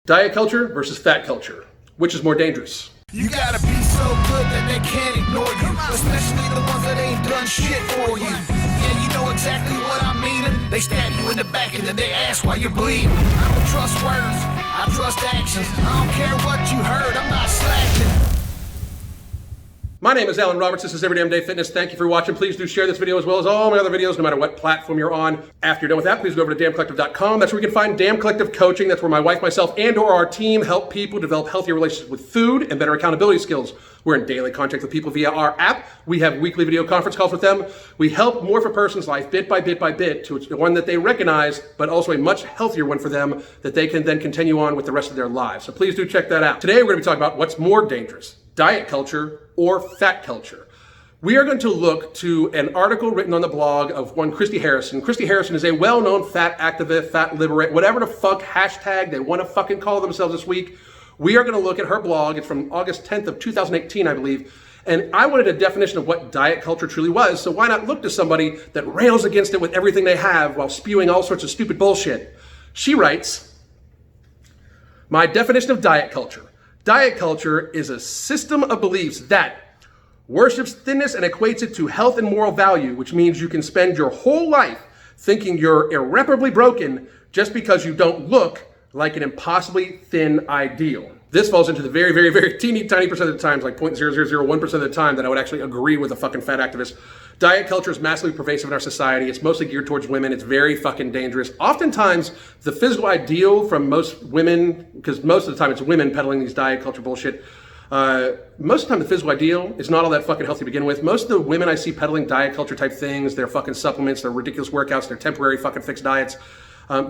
Diet culture versus fat culture. Which is more dangerous? You gotta be so good that they can't ignore you, especially the ones that ain't done shit for you. Yeah, you know exactly what I mean. They stab you in the back and then they ask why you're bleeding. I don't trust words, I trust actions. I don't care what you heard, I'm not slacking. My name is Alan Roberts. This is Every Damn Day Fitness. Thank you for watching. Please do share this video as well as all my other videos, no matter what platform you're on. After you're done with that, please go over to damncollective.com. That's where you can find Damn Collective Coaching. That's where my wife, myself, and/or our team help people develop healthier relationships with food and better accountability skills. We're in daily contact with people via our app. We have weekly video conference calls with them. We help morph a person's life bit by bit by bit to one that they recognize, but also a much healthier one for them that they can then continue on with the rest of their lives. So please do check that out. Today, we're going to be talking about what's more dangerous, diet culture or fat culture. We are going to look to an article written on the blog of one Christy Harrison. Christy Harrison is a well-known fat activist, fat liberate, whatever the fuck hashtag they want to fucking call themselves this week. We are going to look at her blog. It's from August 10th of 2018, I believe. And I wanted a definition of what diet culture truly was. So why not look to somebody that rails against it with everything they have while spewing all sorts of stupid bullshit. She writes, my definition of diet culture. Diet culture is a system of beliefs that worships thinness and equates it to health and moral value, which means you can spend your whole life thinking you're irreparably broken just because you don't look like an impossibly thin ideal. This falls into the very, very, very teeny tiny percent of the times, like 0.0001% of the time, that I would actually agree with a fucking fat activist. Diet culture is massively pervasive in our society. It's mostly geared towards women. It's very fucking dangerous. Oftentimes, the physical ideal from most women, because most of the time it's women peddling these diet culture bullshit, most of the time the physical ideal is not all that fucking healthy to begin with. Most of the women I see peddling diet culture type things, their fucking supplements, their ridiculous workouts, their temporary fucking fixed diets,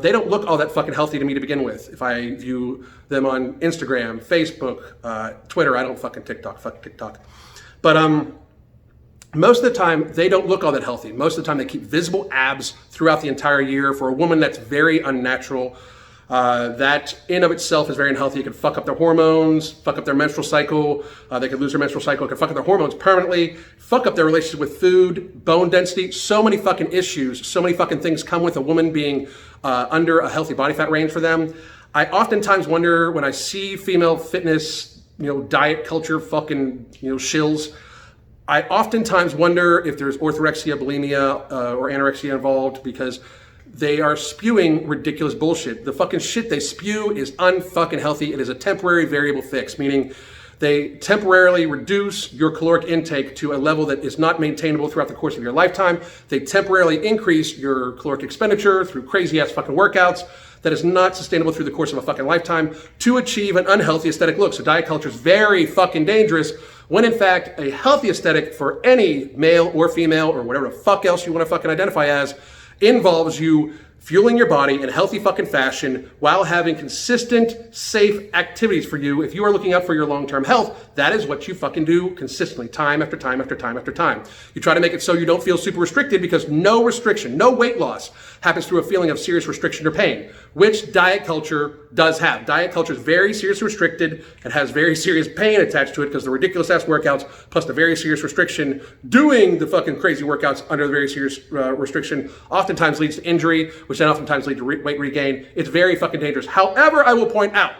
they don't look all that fucking healthy to me to begin with. If I view them on Instagram, Facebook, Twitter, I don't fucking TikTok, fuck TikTok. But most of the time, they don't look all that healthy. Most of the time, they keep visible abs throughout the entire year. For a woman, that's very unnatural. That in of itself is very unhealthy. It can fuck up their hormones, fuck up their menstrual cycle. They could lose their menstrual cycle. It can fuck up their hormones permanently, fuck up their relationship with food, bone density. So many fucking issues, so many fucking things come with a woman being under a healthy body fat range for them. I oftentimes wonder when I see female fitness, diet culture fucking, shills, I oftentimes wonder if there's orthorexia, bulimia, or anorexia involved, because they are spewing ridiculous bullshit. The fucking shit they spew is unfucking healthy. It is a temporary variable fix, meaning they temporarily reduce your caloric intake to a level that is not maintainable throughout the course of your lifetime. They temporarily increase your caloric expenditure through crazy ass fucking workouts that is not sustainable through the course of a fucking lifetime to achieve an unhealthy aesthetic look. So diet culture is very fucking dangerous when in fact a healthy aesthetic for any male or female or whatever the fuck else you want to fucking identify as involves you fueling your body in a healthy fucking fashion while having consistent, safe activities for you. If you are looking out for your long-term health, that is what you fucking do consistently, time after time after time after time. You try to make it so you don't feel super restricted, because no restriction, no weight loss happens through a feeling of serious restriction or pain, which diet culture does have. Diet culture is very seriously restricted and has very serious pain attached to it, because the ridiculous ass workouts plus the very serious restriction doing the fucking crazy workouts under the very serious restriction oftentimes leads to injury, which then oftentimes lead to weight regain. It's very fucking dangerous. However, I will point out,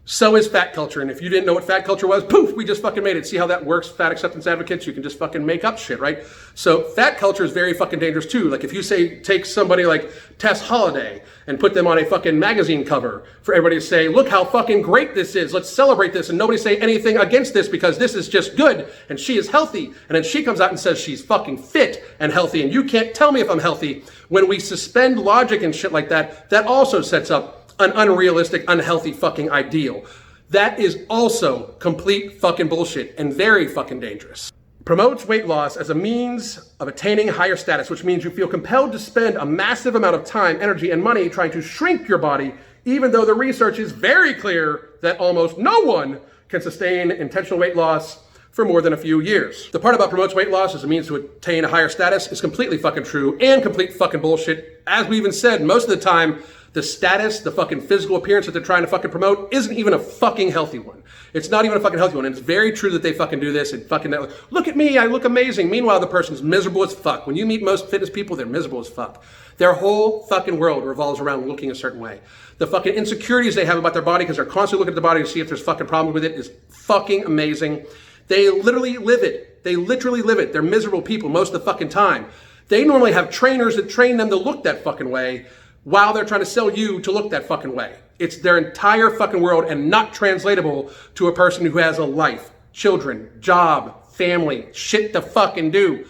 so is fat culture. And if you didn't know what fat culture was, poof, we just fucking made it. See how that works, fat acceptance advocates? You can just fucking make up shit, right? So fat culture is very fucking dangerous too. Like if you take somebody like Tess Holliday and put them on a fucking magazine cover for everybody to say, look how fucking great this is, let's celebrate this, and nobody say anything against this because this is just good and she is healthy. And then she comes out and says she's fucking fit and healthy and you can't tell me if I'm healthy. When we suspend logic and shit like that, that also sets up an unrealistic, unhealthy fucking ideal. That is also complete fucking bullshit and very fucking dangerous. Promotes weight loss as a means of attaining higher status, which means you feel compelled to spend a massive amount of time, energy, and money trying to shrink your body, even though the research is very clear that almost no one can sustain intentional weight loss for more than a few years. The part about promotes weight loss as a means to attain a higher status is completely fucking true and complete fucking bullshit. As we even said, most of the time, the status, the fucking physical appearance that they're trying to fucking promote isn't even a fucking healthy one. It's not even a fucking healthy one. And it's very true that they fucking do this and fucking, look at me, I look amazing. Meanwhile, the person's miserable as fuck. When you meet most fitness people, they're miserable as fuck. Their whole fucking world revolves around looking a certain way. The fucking insecurities they have about their body because they're constantly looking at the body to see if there's fucking problems with it is fucking amazing. They literally live it. They literally live it. They're miserable people most of the fucking time. They normally have trainers that train them to look that fucking way while they're trying to sell you to look that fucking way. It's their entire fucking world and not translatable to a person who has a life, children, job, family, shit to fucking do.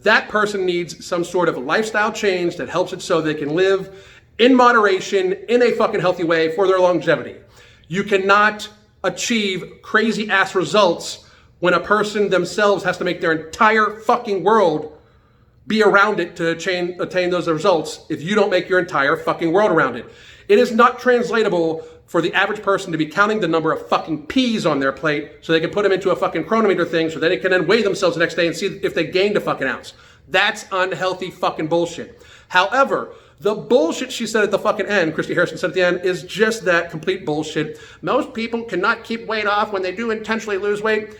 That person needs some sort of lifestyle change that helps it so they can live in moderation, in a fucking healthy way for their longevity. You cannot achieve crazy ass results when a person themselves has to make their entire fucking world be around it to attain those results if you don't make your entire fucking world around it. It is not translatable for the average person to be counting the number of fucking peas on their plate so they can put them into a fucking chronometer thing so that they can then weigh themselves the next day and see if they gained a fucking ounce. That's unhealthy fucking bullshit. However, the bullshit she said at the fucking end, Christy Harrison said at the end, is just that complete bullshit. Most people cannot keep weight off when they do intentionally lose weight.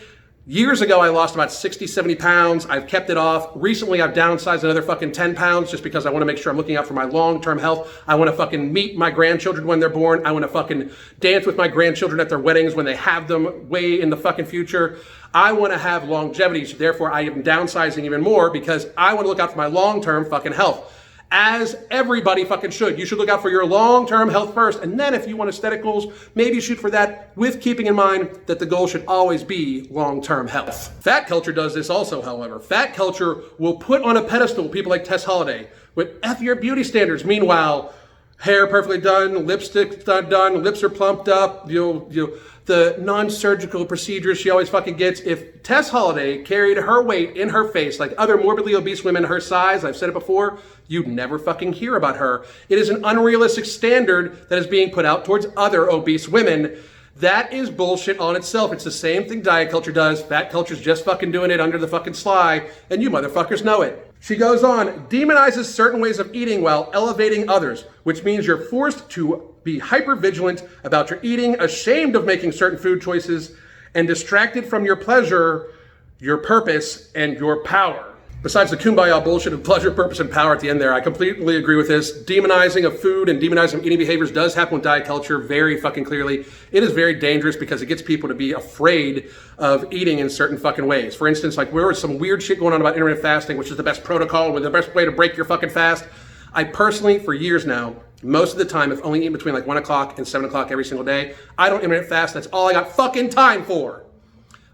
Years ago, I lost about 60, 70 pounds. I've kept it off. Recently, I've downsized another fucking 10 pounds just because I want to make sure I'm looking out for my long-term health. I want to fucking meet my grandchildren when they're born. I want to fucking dance with my grandchildren at their weddings when they have them way in the fucking future. I want to have longevity, so therefore I am downsizing even more because I want to look out for my long-term fucking health. As everybody fucking should. You should look out for your long-term health first. And then if you want aesthetic goals, maybe shoot for that with keeping in mind that the goal should always be long-term health. Fat culture does this also, however. Fat culture will put on a pedestal people like Tess Holliday with F your beauty standards. Meanwhile, hair perfectly done, lipstick done, lips are plumped up, the non-surgical procedures she always fucking gets. If Tess Holliday carried her weight in her face like other morbidly obese women her size, I've said it before, you'd never fucking hear about her. It is an unrealistic standard that is being put out towards other obese women. That is bullshit on itself. It's the same thing diet culture does. Fat culture's just fucking doing it under the fucking sly, and you motherfuckers know it. She goes on, demonizes certain ways of eating while elevating others, which means you're forced to be hyper-vigilant about your eating, ashamed of making certain food choices, and distracted from your pleasure, your purpose, and your power. Besides the kumbaya bullshit of pleasure, purpose, and power at the end there, I completely agree with this. Demonizing of food and demonizing of eating behaviors does happen with diet culture very fucking clearly. It is very dangerous because it gets people to be afraid of eating in certain fucking ways. For instance, like there was some weird shit going on about intermittent fasting, which is the best protocol, with the best way to break your fucking fast. I personally, for years now, most of the time, if only eating between like 1 o'clock and 7 o'clock every single day, I don't intermittent fast. That's all I got fucking time for.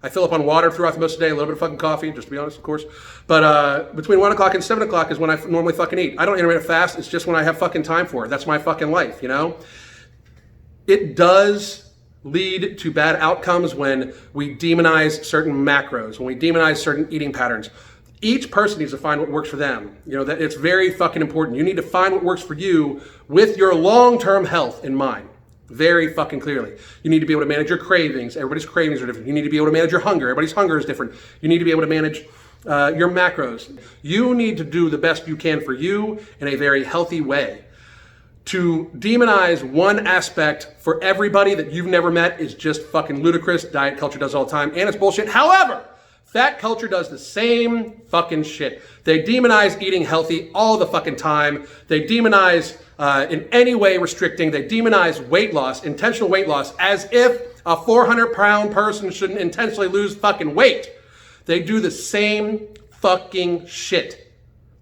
I fill up on water throughout the most of the day, a little bit of fucking coffee, just to be honest, of course. But between 1 o'clock and 7 o'clock is when I normally fucking eat. I don't intermittent fast. It's just when I have fucking time for it. That's my fucking life, you know? It does lead to bad outcomes when we demonize certain macros, when we demonize certain eating patterns. Each person needs to find what works for them. You know, that it's very fucking important. You need to find what works for you with your long-term health in mind. Very fucking clearly. You need to be able to manage your cravings. Everybody's cravings are different. You need to be able to manage your hunger. Everybody's hunger is different. You need to be able to manage your macros. You need to do the best you can for you in a very healthy way. To demonize one aspect for everybody that you've never met is just fucking ludicrous. Diet culture does all the time, and it's bullshit. However, fat culture does the same fucking shit. They demonize eating healthy all the fucking time. They demonize in any way restricting. They demonize weight loss, intentional weight loss, as if a 400-pound person shouldn't intentionally lose fucking weight. They do the same fucking shit.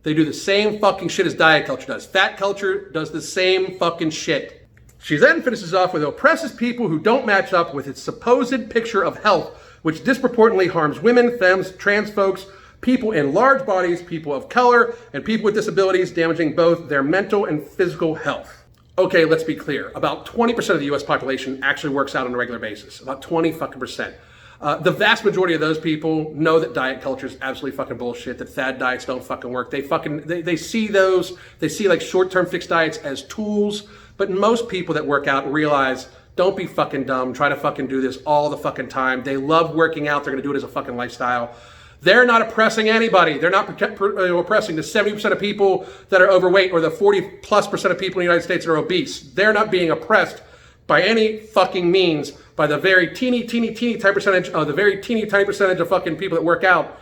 They do the same fucking shit as diet culture does. Fat culture does the same fucking shit. She then finishes off with oppresses people who don't match up with its supposed picture of health, which disproportionately harms women, femmes, trans folks, people in large bodies, people of color, and people with disabilities, damaging both their mental and physical health. Okay, let's be clear. About 20% of the US population actually works out on a regular basis. About 20 fucking percent. The vast majority of those people know that diet culture is absolutely fucking bullshit, that fad diets don't fucking work. They see those, they see like short-term fixed diets as tools, but most people that work out realize, don't be fucking dumb, try to fucking do this all the fucking time. They love working out, they're gonna do it as a fucking lifestyle. They're not oppressing anybody. They're not oppressing the 70% of people that are overweight or the 40+% of people in the United States that are obese. They're not being oppressed by any fucking means by the very teeny tiny percentage of fucking people that work out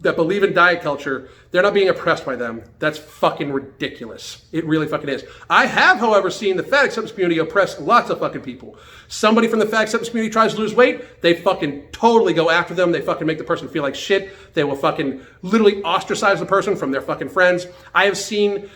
that believe in diet culture, they're not being oppressed by them. That's fucking ridiculous. It really fucking is. I have, however, seen the fat acceptance community oppress lots of fucking people. Somebody from the fat acceptance community tries to lose weight, they fucking totally go after them. They fucking make the person feel like shit. They will fucking literally ostracize the person from their fucking friends. I have seen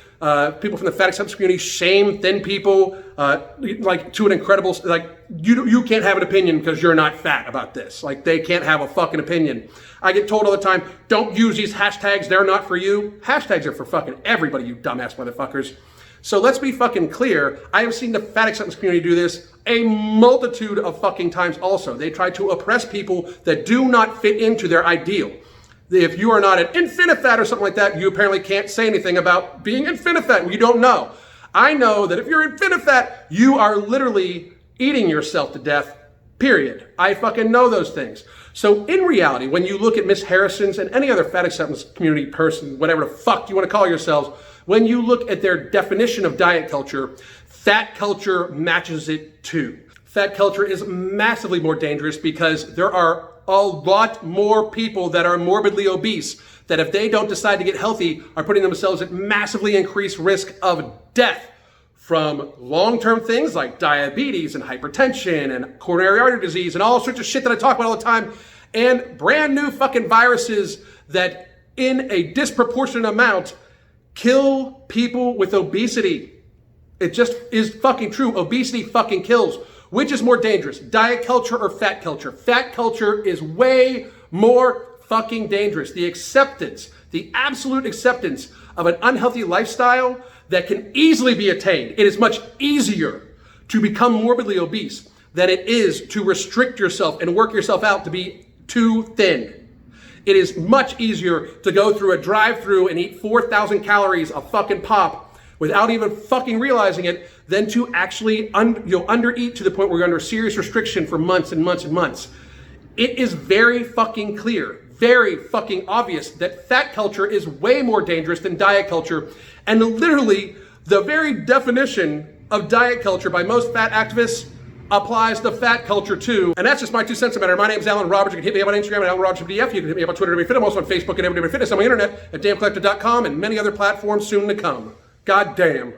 people from the fat acceptance community shame thin people, like to an incredible, like you can't have an opinion because you're not fat about this. Like they can't have a fucking opinion. I get told all the time, don't use these hashtags, they're not for you. Hashtags are for fucking everybody, you dumbass motherfuckers. So let's be fucking clear. I have seen the fat acceptance community do this a multitude of fucking times also. They try to oppress people that do not fit into their ideal. If you are not an infinifat or something like that, you apparently can't say anything about being infinifat. You don't know. I know that if you're infinifat, you are literally eating yourself to death, period. I fucking know those things. So in reality, when you look at Miss Harrison's and any other fat acceptance community person, whatever the fuck you want to call yourselves, when you look at their definition of diet culture, fat culture matches it too. Fat culture is massively more dangerous because there are a lot more people that are morbidly obese that if they don't decide to get healthy are putting themselves at massively increased risk of death from long-term things like diabetes and hypertension and coronary artery disease and all sorts of shit that I talk about all the time, and brand new fucking viruses that in a disproportionate amount kill people with obesity. It just is fucking true. Obesity fucking kills. Which is more dangerous, diet culture or fat culture? Fat culture is way more fucking dangerous. The acceptance, the absolute acceptance of an unhealthy lifestyle that can easily be attained. It is much easier to become morbidly obese than it is to restrict yourself and work yourself out to be too thin. It is much easier to go through a drive-through and eat 4,000 calories of fucking pop without even fucking realizing it than to actually undereat to the point where you're under serious restriction for months and months and months. It is very fucking clear, very fucking obvious that fat culture is way more dangerous than diet culture. And literally, the very definition of diet culture by most fat activists applies to fat culture too. And that's just my 2 cents about it. My name is Alan Roberts. You can hit me up on Instagram at Alan Roberts PDF. You can hit me up on Twitter at Fit. I'm also on Facebook at Everyday Fitness, on my internet at damncollective.com and many other platforms soon to come. God damn.